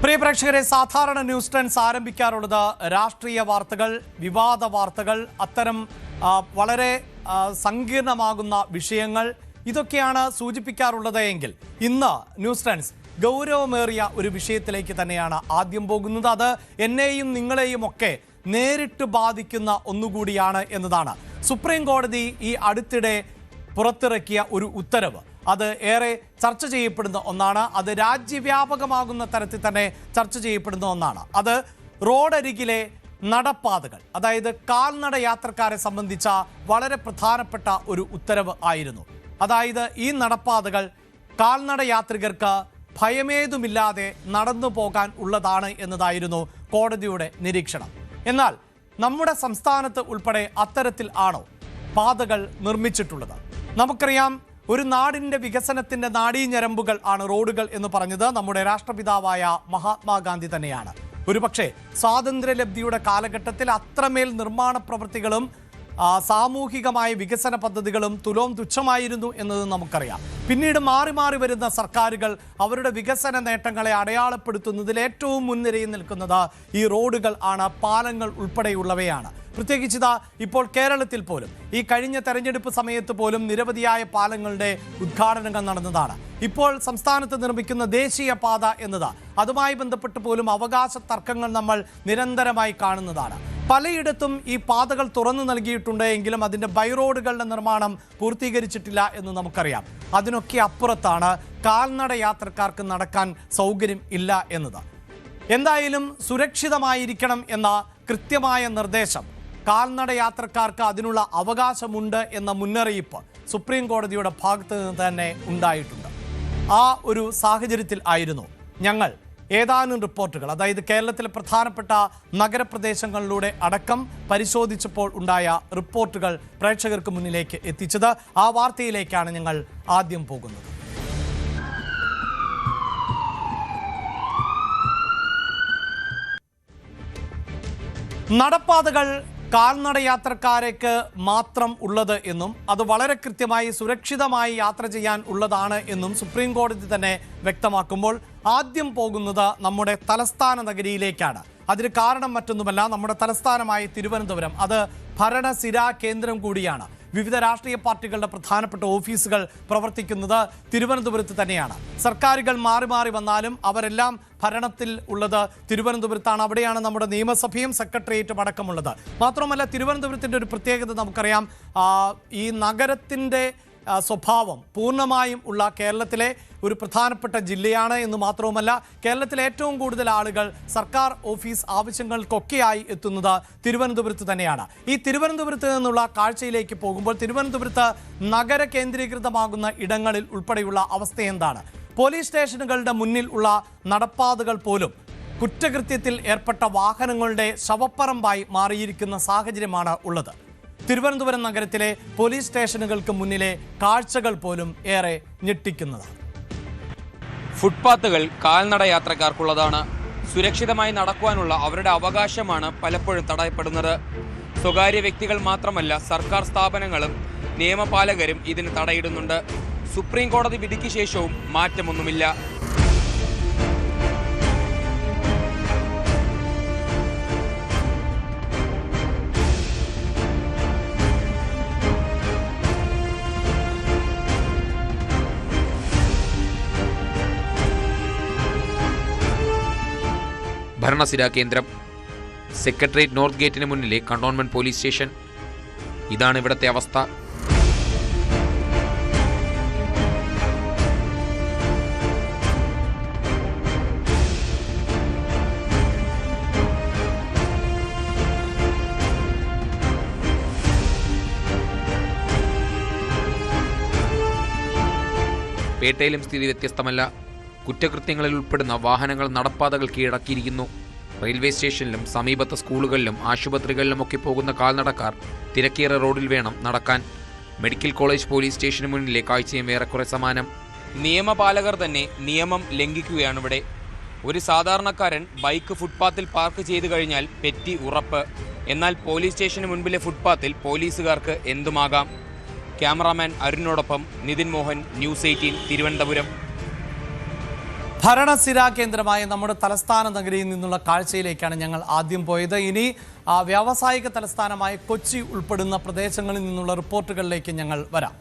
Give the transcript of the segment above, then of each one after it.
പ്രിയ പ്രേക്ഷകരെ, സാധാരണ news trends ആരംഭിക്കാറുള്ളത് രാഷ്ട്രീയ വാർത്തകൾ, വിവാദ വാർത്തകൾ, അത്തരം വളരെ സങ്കീർണമാകുന്ന വിഷയങ്ങൾ ഇതൊക്കെയാണ് സൂചിപ്പിക്കാറുള്ളത് എങ്കിൽ ഇന്ന് ന്യൂസ് ട്രെൻഡ്സ് ഗൗരവമേറിയ ഒരു വിഷയത്തിലേക്ക് തന്നെയാണ് ആദ്യം പോകുന്നത്. അത് എന്നെയും നിങ്ങളെയും ഒക്കെ നേരിട്ട് ബാധിക്കുന്ന ഒന്നുകൂടിയാണ് എന്നതാണ്. സുപ്രീം കോടതി ഈ അടുത്തിടെ പുറത്തിറക്കിയ ഒരു ഉത്തരവ് അത് ഏറെ ചർച്ച ചെയ്യപ്പെടുന്ന ഒന്നാണ്. അത് രാജ്യവ്യാപകമാകുന്ന തരത്തിൽ തന്നെ ചർച്ച ചെയ്യപ്പെടുന്ന ഒന്നാണ്. അത് റോഡരികിലെ നടപ്പാതകൾ, അതായത് കാൽനട യാത്രക്കാരെ സംബന്ധിച്ച വളരെ പ്രധാനപ്പെട്ട ഒരു ഉത്തരവ് ആയിരുന്നു. അതായത് ഈ നടപ്പാതകൾ കാൽനട യാത്രികർക്ക് ഭയമേതുമില്ലാതെ നടന്നു പോകാൻ ഉള്ളതാണ് എന്നതായിരുന്നു കോടതിയുടെ നിരീക്ഷണം. എന്നാൽ നമ്മുടെ സംസ്ഥാനത്ത് ഉൾപ്പെടെ അത്തരത്തിൽ ആണോ പാതകൾ നിർമ്മിച്ചിട്ടുള്ളത്? നമുക്കറിയാം, ഒരു നാടിൻ്റെ വികസനത്തിൻ്റെ നാഡീഞരമ്പുകൾ ആണ് റോഡുകൾ എന്ന് പറഞ്ഞത് നമ്മുടെ രാഷ്ട്രപിതാവായ മഹാത്മാഗാന്ധി തന്നെയാണ്. ഒരുപക്ഷെ സ്വാതന്ത്ര്യലബ്ധിയുടെ കാലഘട്ടത്തിൽ അത്രമേൽ നിർമ്മാണ പ്രവൃത്തികളും സാമൂഹികമായ വികസന പദ്ധതികളും തുലോം തുച്ഛമായിരുന്നു എന്നത് നമുക്കറിയാം. പിന്നീട് മാറി മാറി വരുന്ന സർക്കാരുകൾ അവരുടെ വികസന നേട്ടങ്ങളെ അടയാളപ്പെടുത്തുന്നതിൽ ഏറ്റവും മുൻനിരയിൽ നിൽക്കുന്നത് ഈ റോഡുകൾ ആണ്, പാലങ്ങൾ ഉൾപ്പെടെയുള്ളവയാണ്. പ്രത്യേകിച്ച് ഇപ്പോൾ കേരളത്തിൽ പോലും ഈ കഴിഞ്ഞ തെരഞ്ഞെടുപ്പ് സമയത്ത് പോലും നിരവധിയായ പാലങ്ങളുടെ ഉദ്ഘാടനങ്ങൾ നടന്നതാണ്. ഇപ്പോൾ സംസ്ഥാനത്ത് നിർമ്മിക്കുന്ന ദേശീയപാത എന്നത് അതുമായി ബന്ധപ്പെട്ട് പോലും അവകാശ തർക്കങ്ങൾ നമ്മൾ നിരന്തരമായി കാണുന്നതാണ്. പലയിടത്തും ഈ പാതകൾ തുറന്നു നൽകിയിട്ടുണ്ട് എങ്കിലും അതിൻ്റെ ബൈറോഡുകളുടെ നിർമ്മാണം പൂർത്തീകരിച്ചിട്ടില്ല എന്ന് നമുക്കറിയാം. അതിനൊക്കെ അപ്പുറത്താണ് കാൽനട യാത്രക്കാർക്ക് നടക്കാൻ സൗകര്യം ഇല്ല എന്നത്. എന്തായാലും സുരക്ഷിതമായിരിക്കണം എന്ന കൃത്യമായ നിർദ്ദേശം, കാൽനട യാത്രക്കാർക്ക് അതിനുള്ള അവകാശമുണ്ട് എന്ന മുന്നറിയിപ്പ് സുപ്രീം കോടതിയുടെ ഭാഗത്ത് നിന്ന് തന്നെ ഉണ്ടായിട്ടുണ്ട്. ആ ഒരു സാഹചര്യത്തിൽ ആയിരുന്നു ഞങ്ങൾ ഏതാനും റിപ്പോർട്ടുകൾ, അതായത് കേരളത്തിലെ പ്രധാനപ്പെട്ട നഗരപ്രദേശങ്ങളിലൂടെ അടക്കം പരിശോധിച്ചപ്പോൾ ഉണ്ടായ റിപ്പോർട്ടുകൾ പ്രേക്ഷകർക്ക് മുന്നിലേക്ക് എത്തിച്ചത്. ആ വാർത്തയിലേക്കാണ് ഞങ്ങൾ ആദ്യം പോകുന്നത്. നടപ്പാതകൾ കാൽനട യാത്രക്കാർക്ക് മാത്രം ഉള്ളത് എന്നും അത് വളരെ കൃത്യമായി സുരക്ഷിതമായി യാത്ര ചെയ്യാൻ ഉള്ളതാണ് എന്നും സുപ്രീം കോടതി തന്നെ വ്യക്തമാക്കുമ്പോൾ ആദ്യം പോകുന്നത് നമ്മുടെ തലസ്ഥാന നഗരിയിലേക്കാണ്. അതിന് കാരണം മറ്റൊന്നുമല്ല, നമ്മുടെ തലസ്ഥാനമായ തിരുവനന്തപുരം അത് ഭരണസിരാ കേന്ദ്രം കൂടിയാണ്. വിവിധ രാഷ്ട്രീയ പാർട്ടികളുടെ പ്രധാനപ്പെട്ട ഓഫീസുകൾ പ്രവർത്തിക്കുന്നത് തിരുവനന്തപുരത്ത് തന്നെയാണ്. സർക്കാരുകൾ മാറി മാറി വന്നാലും അവരെല്ലാം ഭരണത്തിൽ ഉള്ളത് തിരുവനന്തപുരത്താണ്. അവിടെയാണ് നമ്മുടെ നിയമസഭയും സെക്രട്ടേറിയറ്റും അടക്കമുള്ളത്. മാത്രമല്ല, തിരുവനന്തപുരത്തിൻ്റെ ഒരു പ്രത്യേകത നമുക്കറിയാം, ഈ നഗരത്തിൻ്റെ സ്വഭാവം പൂർണ്ണമായും ഉള്ള കേരളത്തിലെ ഒരു പ്രധാനപ്പെട്ട ജില്ലയാണ് എന്ന് മാത്രവുമല്ല, കേരളത്തിലെ ഏറ്റവും കൂടുതൽ ആളുകൾ സർക്കാർ ഓഫീസ് ആവശ്യങ്ങൾക്കൊക്കെയായി എത്തുന്നത് തിരുവനന്തപുരത്ത് തന്നെയാണ്. ഈ തിരുവനന്തപുരത്ത് നിന്നുള്ള കാഴ്ചയിലേക്ക് പോകുമ്പോൾ തിരുവനന്തപുരത്ത് നഗര കേന്ദ്രീകൃതമാകുന്ന ഇടങ്ങളിൽ ഉൾപ്പെടെയുള്ള അവസ്ഥ എന്താണ്? പോലീസ് സ്റ്റേഷനുകളുടെ മുന്നിൽ ഉള്ള നടപ്പാതകൾ പോലും കുറ്റകൃത്യത്തിൽ ഏർപ്പെട്ട വാഹനങ്ങളുടെ ശവപ്പറമ്പായി മാറിയിരിക്കുന്ന സാഹചര്യമാണ് ഉള്ളത്. തിരുവനന്തപുരം നഗരത്തിലെ പോലീസ് സ്റ്റേഷനുകൾക്ക് മുന്നിലെ കാഴ്ചകൾ പോലും ഏറെ ഞെട്ടിക്കുന്നതാണ്. ഫുട്പാത്തുകൾ കാൽനട യാത്രക്കാർക്കുള്ളതാണ്. സുരക്ഷിതമായി നടക്കുവാനുള്ള അവരുടെ അവകാശമാണ് പലപ്പോഴും തടയപ്പെടുന്നത്. സ്വകാര്യ വ്യക്തികൾ മാത്രമല്ല, സർക്കാർ സ്ഥാപനങ്ങളും നിയമപാലകരും ഇതിന് തടയിടുന്നുണ്ട്. സുപ്രീം കോടതി വിധിക്ക് ശേഷവും മാറ്റമൊന്നുമില്ല. ഭരണസിരാ കേന്ദ്രം സെക്രട്ടേറിയറ്റ് നോർത്ത് ഗേറ്റിന് മുന്നിലെ കണ്ടോൺമെന്റ് പോലീസ് സ്റ്റേഷൻ. ഇതാണ് ഇവിടുത്തെ അവസ്ഥ. പേട്ടയിലും സ്ഥിതി വ്യത്യസ്തമല്ല. കുറ്റകൃത്യങ്ങളിൽ ഉൾപ്പെടുന്ന വാഹനങ്ങൾ നടപ്പാതകൾ കീഴടക്കിയിരിക്കുന്നു. റെയിൽവേ സ്റ്റേഷനിലും സമീപത്തെ സ്കൂളുകളിലും ആശുപത്രികളിലുമൊക്കെ പോകുന്ന കാൽനടക്കാർ തിരക്കേറിയ റോഡിൽ വേണം നടക്കാൻ. മെഡിക്കൽ കോളേജ് പോലീസ് സ്റ്റേഷന് മുന്നിലെ കാഴ്ചയും ഏറെക്കുറെ സമാനം. നിയമപാലകർ തന്നെ നിയമം ലംഘിക്കുകയാണിവിടെ. ഒരു സാധാരണക്കാരൻ ബൈക്ക് ഫുട്പാത്തിൽ പാർക്ക് ചെയ്തു കഴിഞ്ഞാൽ പെറ്റി ഉറപ്പ്. എന്നാൽ പോലീസ് സ്റ്റേഷന് മുൻപിലെ ഫുട്പാത്തിൽ പോലീസുകാർക്ക് എന്തുമാകാം. ക്യാമറാമാൻ അരുണിനോടൊപ്പം നിതിൻ മോഹൻ, ന്യൂസ് 18, തിരുവനന്തപുരം. ഭരണസിരാ കേന്ദ്രമായ നമ്മുടെ തലസ്ഥാന നഗരിയിൽ നിന്നുള്ള കാഴ്ചയിലേക്കാണ് ഞങ്ങൾ ആദ്യം പോയത്. ഇനി വ്യാവസായിക തലസ്ഥാനമായ കൊച്ചി ഉൾപ്പെടുന്ന പ്രദേശങ്ങളിൽ നിന്നുള്ള റിപ്പോർട്ടുകളിലേക്ക് ഞങ്ങൾ വരാം.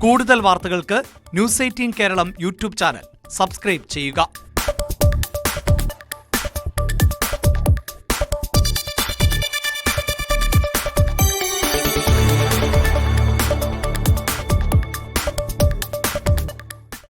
കൂടുതൽ വാർത്തകൾക്ക് news 18 Keralam YouTube channel subscribe ചെയ്യുക.